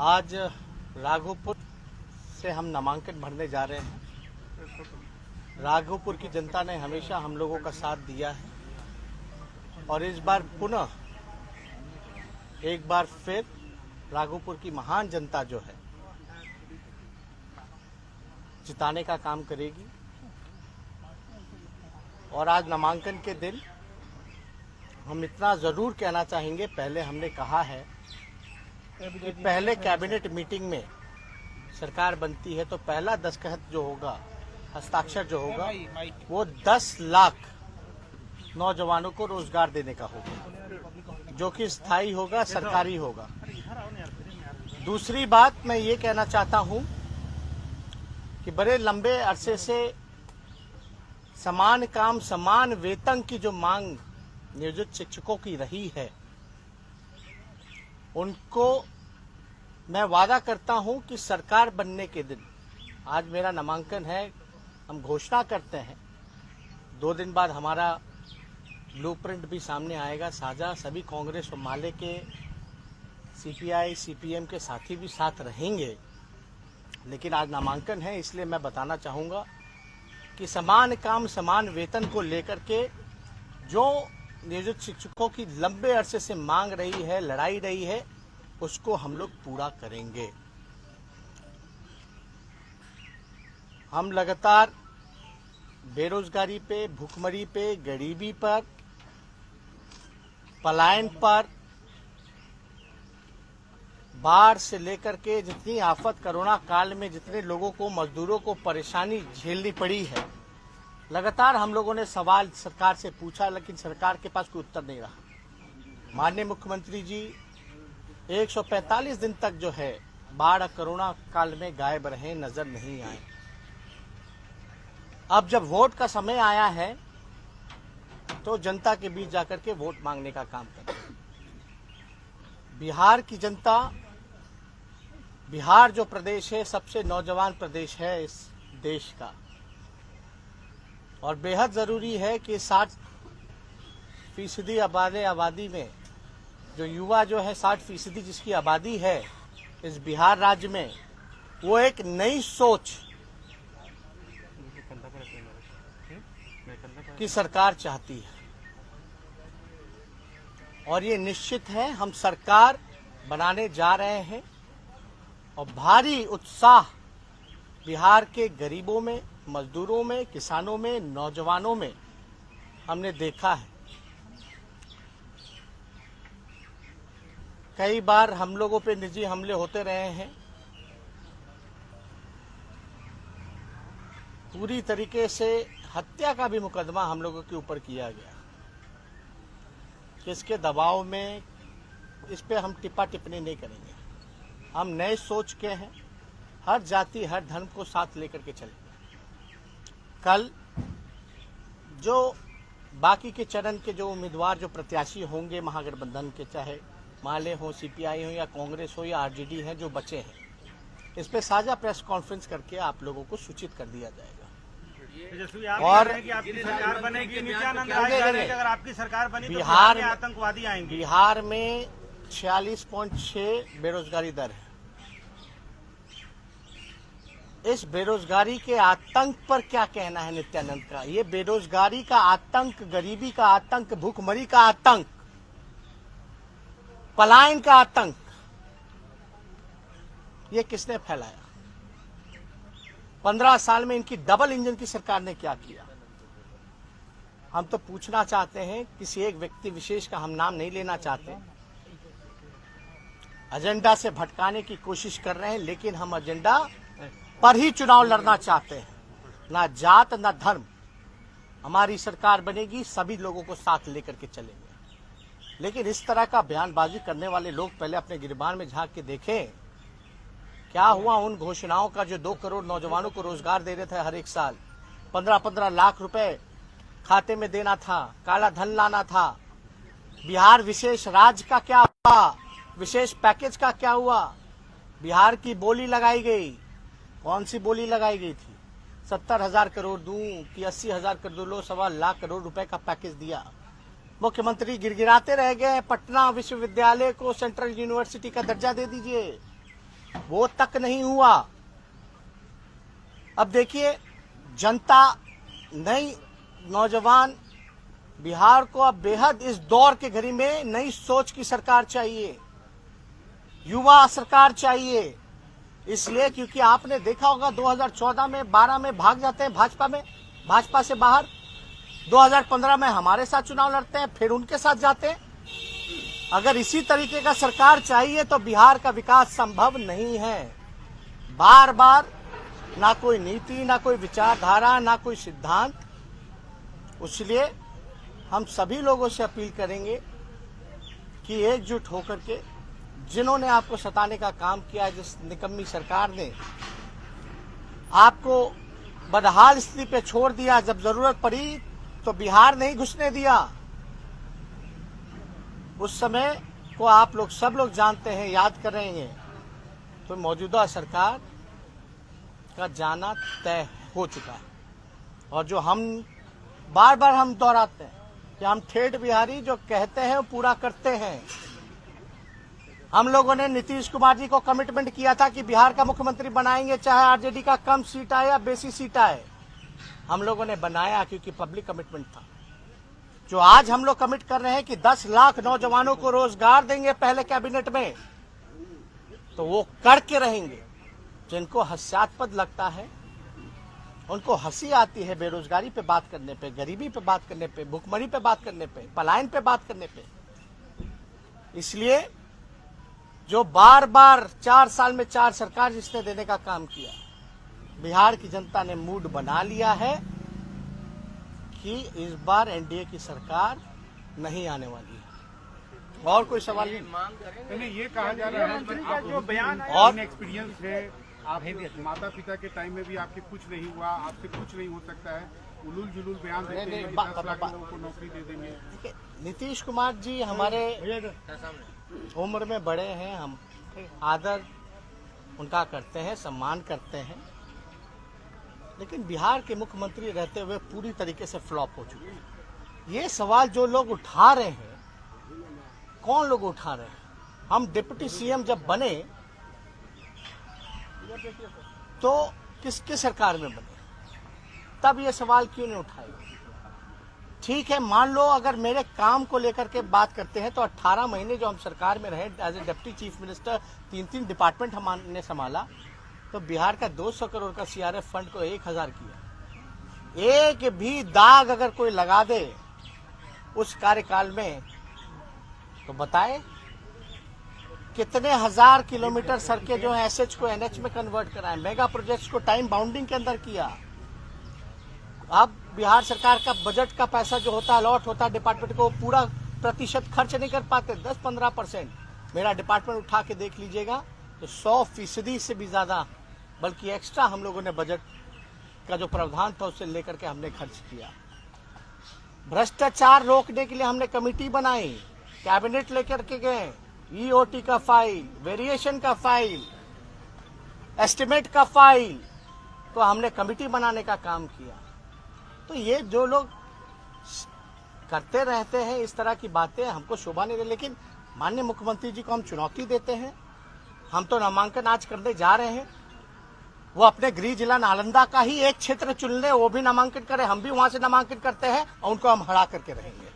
आज राघोपुर से हम नामांकन भरने जा रहे हैं। राघोपुर की जनता ने हमेशा हम लोगों का साथ दिया है और इस बार पुनः एक बार फिर राघोपुर की महान जनता जो है जिताने का काम करेगी। और आज नामांकन के दिन हम इतना जरूर कहना चाहेंगे, पहले हमने कहा है कि पहले कैबिनेट मीटिंग में सरकार बनती है तो पहला दस्तखत जो होगा, हस्ताक्षर जो होगा, वो 10 लाख नौजवानों को रोजगार देने का होगा, जो कि स्थायी होगा, सरकारी होगा। दूसरी बात मैं ये कहना चाहता हूं कि बड़े लंबे अरसे से समान काम समान वेतन की जो मांग नियोजित शिक्षकों की रही है, उनको मैं वादा करता हूं कि सरकार बनने के दिन, आज मेरा नामांकन है, हम घोषणा करते हैं 2 दिन बाद हमारा ब्लूप्रिंट भी सामने आएगा साझा। सभी कांग्रेस और माले के सीपीआई सीपीएम के साथी भी साथ रहेंगे, लेकिन आज नामांकन है इसलिए मैं बताना चाहूंगा कि समान काम समान वेतन को लेकर के जो नियोजित शिक्षकों की लंबे अरसे से मांग रही है, लड़ाई रही है, उसको हम लोग पूरा करेंगे। हम लगातार बेरोजगारी पे, भूखमरी पे, गरीबी पर, पलायन पर, बाढ़ से लेकर के जितनी आफत कोरोना काल में जितने लोगों को, मजदूरों को परेशानी झेलनी पड़ी है, लगातार हम लोगों ने सवाल सरकार से पूछा, लेकिन सरकार के पास कोई उत्तर नहीं रहा। माननीय मुख्यमंत्री जी 145 दिन तक जो है बाढ़ कोरोना काल में गायब रहे, नजर नहीं आए। अब जब वोट का समय आया है तो जनता के बीच जाकर के वोट मांगने का काम करें। बिहार की जनता, बिहार जो प्रदेश है सबसे नौजवान प्रदेश है इस देश का, और बेहद जरूरी है कि 60% आबादी में जो युवा जो है 60% जिसकी आबादी है इस बिहार राज्य में, वो एक नई सोच की सरकार चाहती है। और ये निश्चित है हम सरकार बनाने जा रहे हैं और भारी उत्साह बिहार के गरीबों में, मजदूरों में, किसानों में, नौजवानों में हमने देखा है। कई बार हम लोगों पे निजी हमले होते रहे हैं, पूरी तरीके से हत्या का भी मुकदमा हम लोगों के ऊपर किया गया। किसके दबाव में, इस पे हम टिप्पा टिप्पणी नहीं करेंगे। हम नए सोच के हैं, हर जाति हर धर्म को साथ लेकर के चलेंगे। कल जो बाकी के चरण के जो उम्मीदवार, जो प्रत्याशी होंगे महागठबंधन के, चाहे माले हो, सीपीआई हो या कांग्रेस हो या आरजेडी हैं, जो बचे हैं, इस पे साझा प्रेस कॉन्फ्रेंस करके आप लोगों को सूचित कर दिया जाएगा। और कि आपकी सरकार बनेगी, नित्यानंद राय कह रहे हैं कि अगर आपकी सरकार बनी तो बिहार में आतंकवादी आएंगे। बिहार में 46.6 बेरोजगारी दर है। इस बेरोजगारी के आतंक पर क्या कहना है नित्यानंद का? ये बेरोजगारी का आतंक, गरीबी का आतंक, भूखमरी का आतंक, पलायन का आतंक, ये किसने फैलाया? 15 साल में इनकी डबल इंजन की सरकार ने क्या किया? हम तो पूछना चाहते हैं, किसी एक व्यक्ति विशेष का हम नाम नहीं लेना चाहते, एजेंडा से भटकाने की कोशिश कर रहे हैं, लेकिन हम एजेंडा पर ही चुनाव लड़ना चाहते हैं, ना जात ना धर्म। हमारी सरकार बनेगी, सभी लोगों को साथ लेकर के चलेंगे। लेकिन इस तरह का बयानबाजी करने वाले लोग पहले अपने गिरबान में झांक के देखें, क्या हुआ उन घोषणाओं का जो 2 करोड़ नौजवानों को रोजगार दे रहे थे हर एक साल, 15-15 लाख रुपए खाते में देना था, काला धन लाना था। बिहार विशेष राज्य का क्या हुआ? विशेष पैकेज का क्या हुआ? बिहार की बोली लगाई गई, कौन सी बोली लगाई गई थी? 70,000 करोड़ दूं कि 80,000 करोड़ लो, 1.25 लाख करोड़ रुपए का पैकेज दिया। मुख्यमंत्री गिड़गिड़ाते रह गए, पटना विश्वविद्यालय को सेंट्रल यूनिवर्सिटी का दर्जा दे दीजिए। वो तक नहीं हुआ। अब देखिए, जनता नई नौजवान बिहार को अब बेहद इस दौर के घड़ी में नई सोच की सरकार चाहिए, युवा सरकार चाहिए। इसलिए क्योंकि आपने देखा होगा 2014 में 12 में भाग जाते हैं भाजपा से बाहर, 2015 में हमारे साथ चुनाव लड़ते हैं, फिर उनके साथ जाते हैं। अगर इसी तरीके का सरकार चाहिए तो बिहार का विकास संभव नहीं है। बार बार ना कोई नीति, ना कोई विचारधारा, ना कोई सिद्धांत। इसलिए हम सभी लोगों से अपील करेंगे कि एकजुट होकर के जिन्होंने आपको सताने का काम किया, जिस निकम्मी सरकार ने आपको बदहाल स्थिति पे छोड़ दिया, जब जरूरत पड़ी तो बिहार नहीं घुसने दिया, उस समय को आप लोग सब लोग जानते हैं, याद कर रहे हैं। तो मौजूदा सरकार का जाना तय हो चुका है। और जो हम बार बार हम दोहराते हैं कि हम ठेठ बिहारी जो कहते हैं वो पूरा करते हैं। हम लोगों ने नीतीश कुमार जी को कमिटमेंट किया था कि बिहार का मुख्यमंत्री बनाएंगे, चाहे आरजेडी का कम सीट आए या बेसी सीट आए। हम लोगों ने बनाया क्योंकि पब्लिक कमिटमेंट था। जो आज हम लोग कमिट कर रहे हैं कि 10 लाख नौजवानों को रोजगार देंगे पहले कैबिनेट में, तो वो करके रहेंगे। जिनको हास्यास्पद लगता है, उनको हंसी आती है बेरोजगारी पे बात करने पे, गरीबी पे बात करने पे, भुखमरी पे बात करने पे, पलायन पे बात करने पे। इसलिए जो बार बार 4 साल में 4 सरकार जिसने देने का काम किया, बिहार की जनता ने मूड बना लिया है कि इस बार एनडीए की सरकार नहीं आने वाली है। और कोई सवाल नहीं। ये कहा जा रहा है कि आप जो बयान और एक्सपीरियंस है, आप माता पिता के टाइम में भी आपके कुछ नहीं हुआ, आपसे कुछ नहीं हो सकता है, उलूल जुलूल बयान देते हैं कि 10 लाख लोगों को नौकरी दे देंगे। नीतीश कुमार जी हमारे उम्र में बड़े हैं, हम आदर उनका करते हैं, सम्मान करते हैं, लेकिन बिहार के मुख्यमंत्री रहते हुए पूरी तरीके से फ्लॉप हो चुके हैं। ये सवाल जो लोग उठा रहे हैं, कौन लोग उठा रहे हैं? हम डिप्टी सीएम जब बने तो किसके सरकार में बने, तब ये सवाल क्यों नहीं उठाए? ठीक है, मान लो अगर मेरे काम को लेकर के बात करते हैं तो 18 महीने जो हम सरकार में रहे as a deputy chief minister, 3 department हमने संभाला, तो बिहार का 200 करोड़ का सीआरएफ फंड को 1000 किया। एक भी दाग अगर कोई लगा दे उस कार्यकाल में तो बताए कितने हजार किलोमीटर सड़कें जो है एसएच को एनएच में कन्वर्ट कराए, मेगा प्रोजेक्ट्स को टाइम बाउंडिंग के अंदर किया। अब बिहार सरकार का बजट का पैसा जो होता है, अलॉट होता है डिपार्टमेंट को, पूरा प्रतिशत खर्च नहीं कर पाते, 10-15%। मेरा डिपार्टमेंट उठा के देख लीजिएगा तो 100% से भी ज्यादा, बल्कि एक्स्ट्रा हम लोगों ने बजट का जो प्रावधान था उससे लेकर के हमने खर्च किया। भ्रष्टाचार रोकने के लिए हमने कमेटी बनाई, कैबिनेट लेकर के गए, ईओटी का फाइल, वेरिएशन का फाइल, एस्टिमेट का फाइल, तो हमने कमेटी बनाने का काम किया। तो ये जो लोग करते रहते हैं इस तरह की बातें, हमको शोभा नहीं देती। लेकिन माननीय मुख्यमंत्री जी को हम चुनौती देते हैं। हम तो नामांकन आज करने जा रहे हैं, वो अपने गृह जिला नालंदा का ही एक क्षेत्र चुन ले, वो भी नामांकन करे, हम भी वहां से नामांकन करते हैं और उनको हम हरा करके रहेंगे।